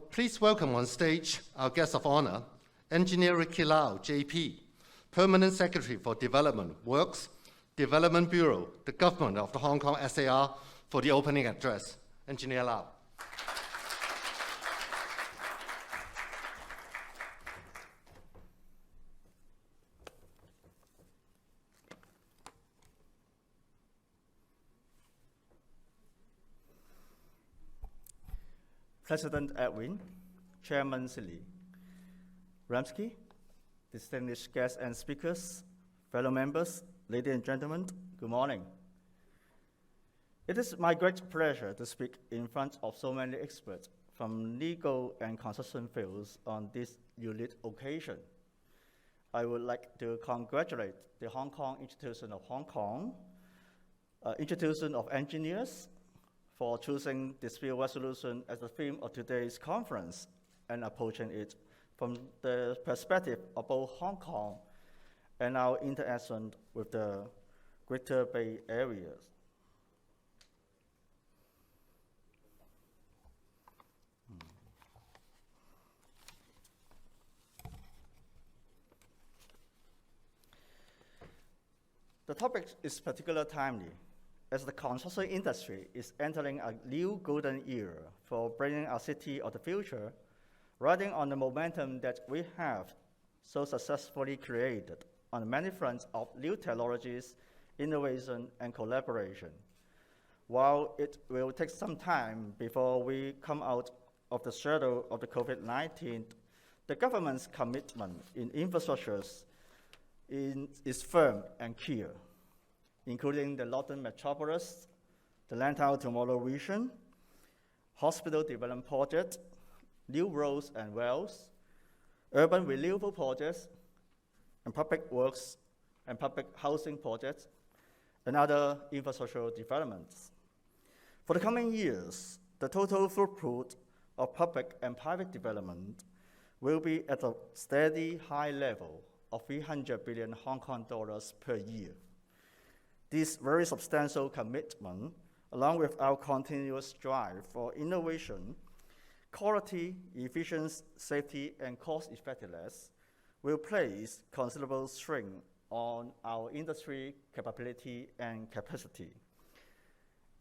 Please welcome on stage our guest of honor, Engineer Ricky Lau, JP, Permanent Secretary for Development Works, Development Bureau, the Government of the Hong Kong SAR, for the opening address. Engineer Lau. President Edwin, Chairman Silly, Ramsky, distinguished guests and speakers, fellow members, ladies and gentlemen, good morning. It is my great pleasure to speak in front of so many experts from legal and construction fields on this unique occasion. I would like to congratulate the Hong Kong Institution of Hong Kong, Institution of Engineers, for choosing dispute resolution as the theme of today's conference and approaching it from the perspective of both Hong Kong and our interaction with the Greater Bay Area. The topic is particularly timely, as the construction industry is entering a new golden era for bringing our city of the future, riding on the momentum that we have so successfully created on many fronts of new technologies, innovation, and collaboration. While it will take some time before we come out of the shadow of the COVID-19, the government's commitment in infrastructures is firm and clear, including the Northern Metropolis, the Land Town Tomorrow Vision, hospital development projects, new roads and wells, urban renewal projects, and public works and public housing projects, and other infrastructural developments. For the coming years, the total throughput of public and private development will be at a steady high level of 300 billion Hong Kong dollars per year. This very substantial commitment, along with our continuous drive for innovation, quality, efficiency, safety, and cost effectiveness, will place considerable strain on our industry capability and capacity.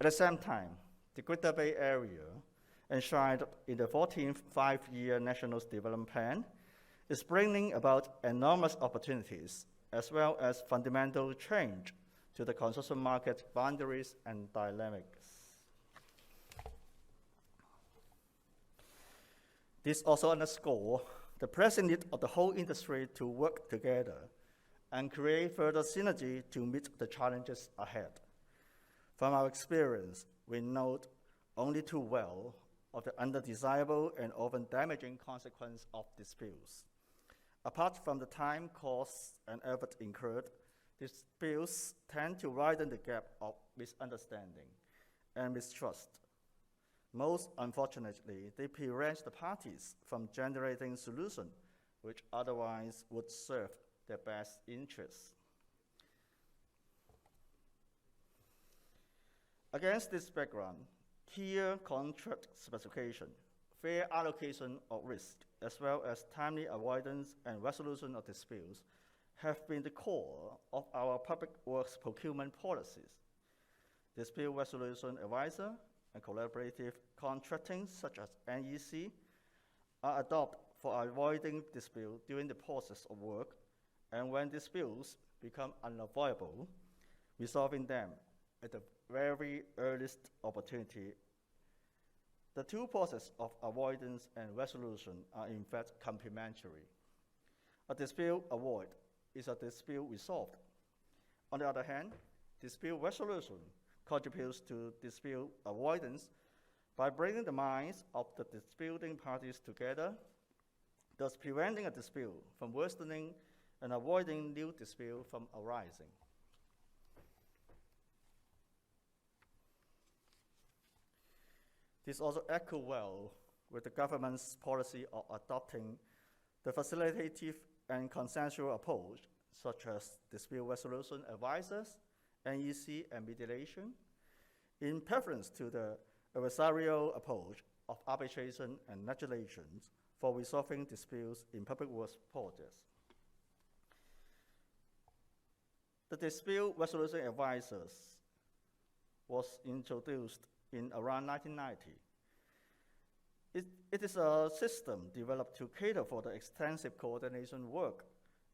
At the same time, the Greater Bay Area, enshrined in the 14th Five-Year National Development Plan, is bringing about enormous opportunities as well as fundamental change to the construction market boundaries and dynamics. This also underscores the pressing need of the whole industry to work together and create further synergy to meet the challenges ahead. From our experience, we note only too well of the undesirable and often damaging consequence of disputes. Apart from the time, costs, and effort incurred, disputes tend to widen the gap of misunderstanding and mistrust. Most unfortunately, they prevent the parties from generating solutions which otherwise would serve their best interests. Against this background, clear contract specification, fair allocation of risk, as well as timely avoidance and resolution of disputes have been the core of our public works procurement policies. Dispute resolution advisor and collaborative contracting, such as NEC, are adopted for avoiding dispute during the process of work, and when disputes become unavoidable, resolving them at the very earliest opportunity. The two processes of avoidance and resolution are in fact complementary. A dispute avoided is a dispute resolved. On the other hand, dispute resolution contributes to dispute avoidance by bringing the minds of the disputing parties together, thus preventing a dispute from worsening and avoiding new dispute from arising. This also echoes well with the government's policy of adopting the facilitative and consensual approach, such as dispute resolution advisors, NEC, and mediation, in preference to the adversarial approach of arbitration and legislation for resolving disputes in public works projects. The Dispute Resolution Advisors was introduced in around 1990. It is a system developed to cater for the extensive coordination work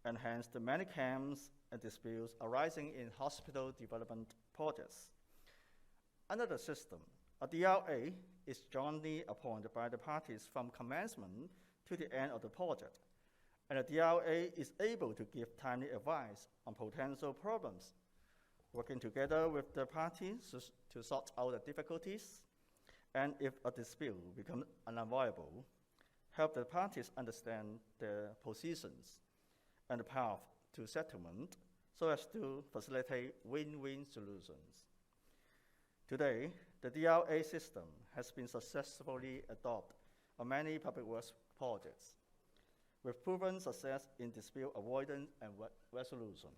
and hence the many claims and disputes arising in hospital development projects. Under the system, a DRA is jointly appointed by the parties from commencement to the end of the project, and the DRA is able to give timely advice on potential problems, working together with the parties to sort out the difficulties, and if a dispute becomes unavoidable, help the parties understand their positions and the path to settlement so as to facilitate win-win solutions. Today, the DRA system has been successfully adopted on many public works projects, with proven success in dispute avoidance and resolution.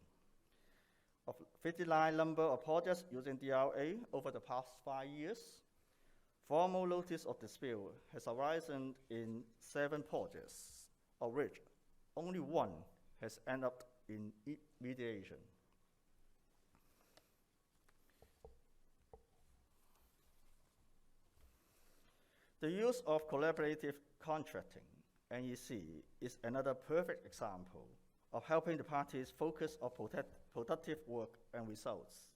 Of 59 number of projects using DRA over the past 5 years, formal notice of dispute has arisen in 7 projects, of which only 1 has ended up in mediation. The use of collaborative contracting, NEC, is another perfect example of helping the parties focus on productive work and results.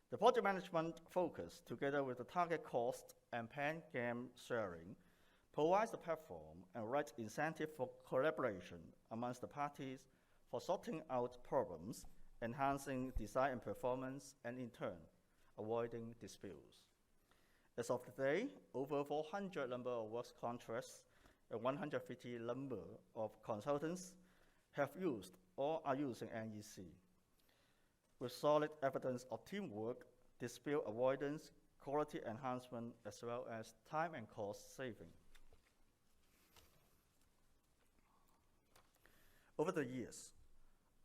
The project management focus, together with the target cost and pen game sharing, provides a platform and right incentive for collaboration amongst the parties for sorting out problems, enhancing design and performance, and in turn, avoiding disputes. As of today, over 400 number of works contracts and 150 number of consultants have used or are using NEC, with solid evidence of teamwork, dispute avoidance, quality enhancement, as well as time and cost saving. Over the years,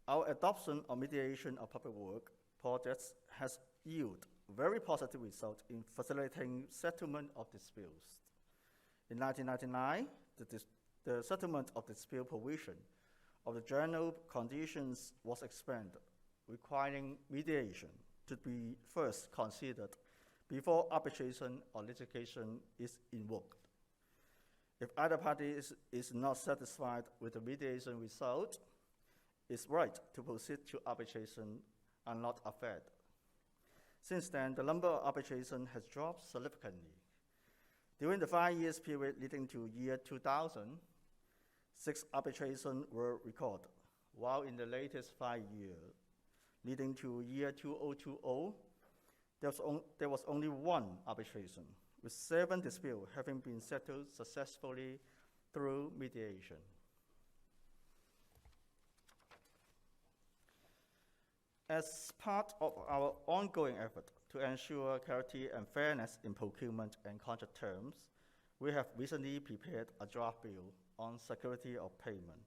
our adoption of mediation of public work projects has yielded very positive results in facilitating settlement of disputes. In 1999, the settlement of dispute provision of the general conditions was expanded, requiring mediation to be first considered before arbitration or litigation is invoked. If either party is not satisfied with the mediation result, its right to proceed to arbitration are not affected. Since then, the number of arbitration has dropped significantly. During the 5 years period leading to year 2000, 6 arbitrations were recorded, while in the latest 5 years, leading to year 2020, there was only 1 arbitration, with 7 disputes having been settled successfully through mediation. As part of our ongoing effort to ensure clarity and fairness in procurement and contract terms, we have recently prepared a draft bill on security of payment.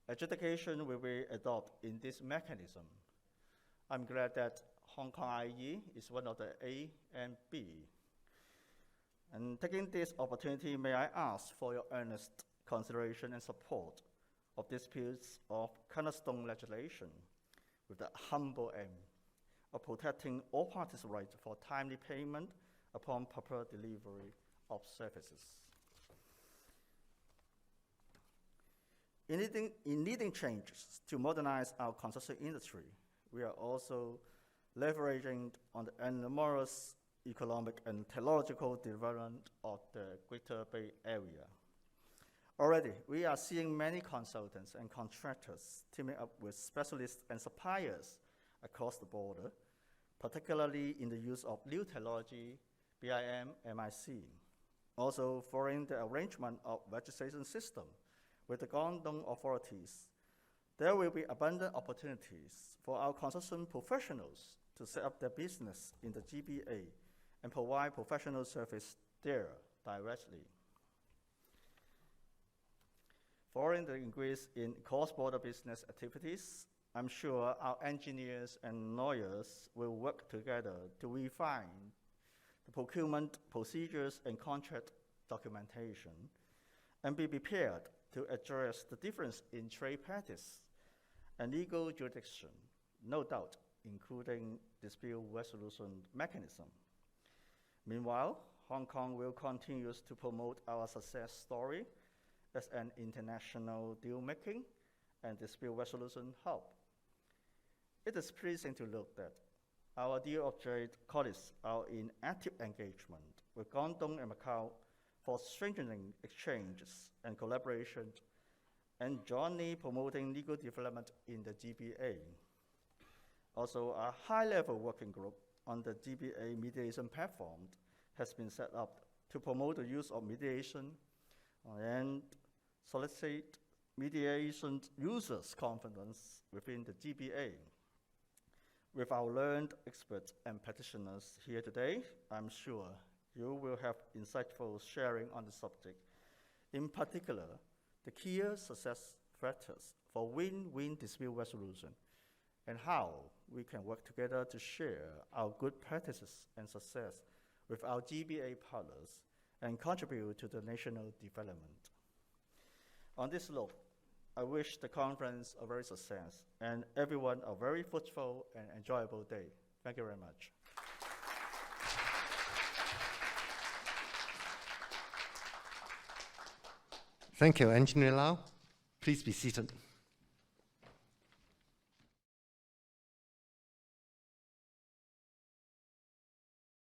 Adjudication will be adopted in this mechanism. I'm glad that Hong Kong IE is one of the A and B. And taking this opportunity, may I ask for your earnest consideration and support of this piece of cornerstone legislation with the humble aim of protecting all parties' right for timely payment upon proper delivery of services. In leading changes to modernize our construction industry, we are also leveraging on the enormous economic and technological development of the Greater Bay Area. Already, we are seeing many consultants and contractors teaming up with specialists and suppliers across the border, particularly in the use of new technology, BIM, MIC. Also, following the arrangement of registration system with the Guangdong authorities, there will be abundant opportunities for our construction professionals to set up their business in the GBA and provide professional service there directly. Following the increase in cross-border business activities, I'm sure our engineers and lawyers will work together to refine the procurement procedures and contract documentation, and be prepared to address the difference in trade practice and legal jurisdiction, no doubt including dispute resolution mechanism. Meanwhile, Hong Kong will continue to promote our success story as an international deal-making and dispute resolution hub. It is pleasing to note that our deal of trade colleagues are in active engagement with Guangdong and Macau for strengthening exchanges and collaboration and jointly promoting legal development in the GBA. Also, a high-level working group on the GBA mediation platform has been set up to promote the use of mediation and solicit mediation users' confidence within the GBA. With our learned experts and practitioners here today, I'm sure you will have insightful sharing on the subject. In particular, the key success factors for win-win dispute resolution and how we can work together to share our good practices and success with our GBA partners and contribute to the national development. On this note, I wish the conference a very success and everyone a very fruitful and enjoyable day. Thank you very much. Thank you, Engineer Lau. Please be seated.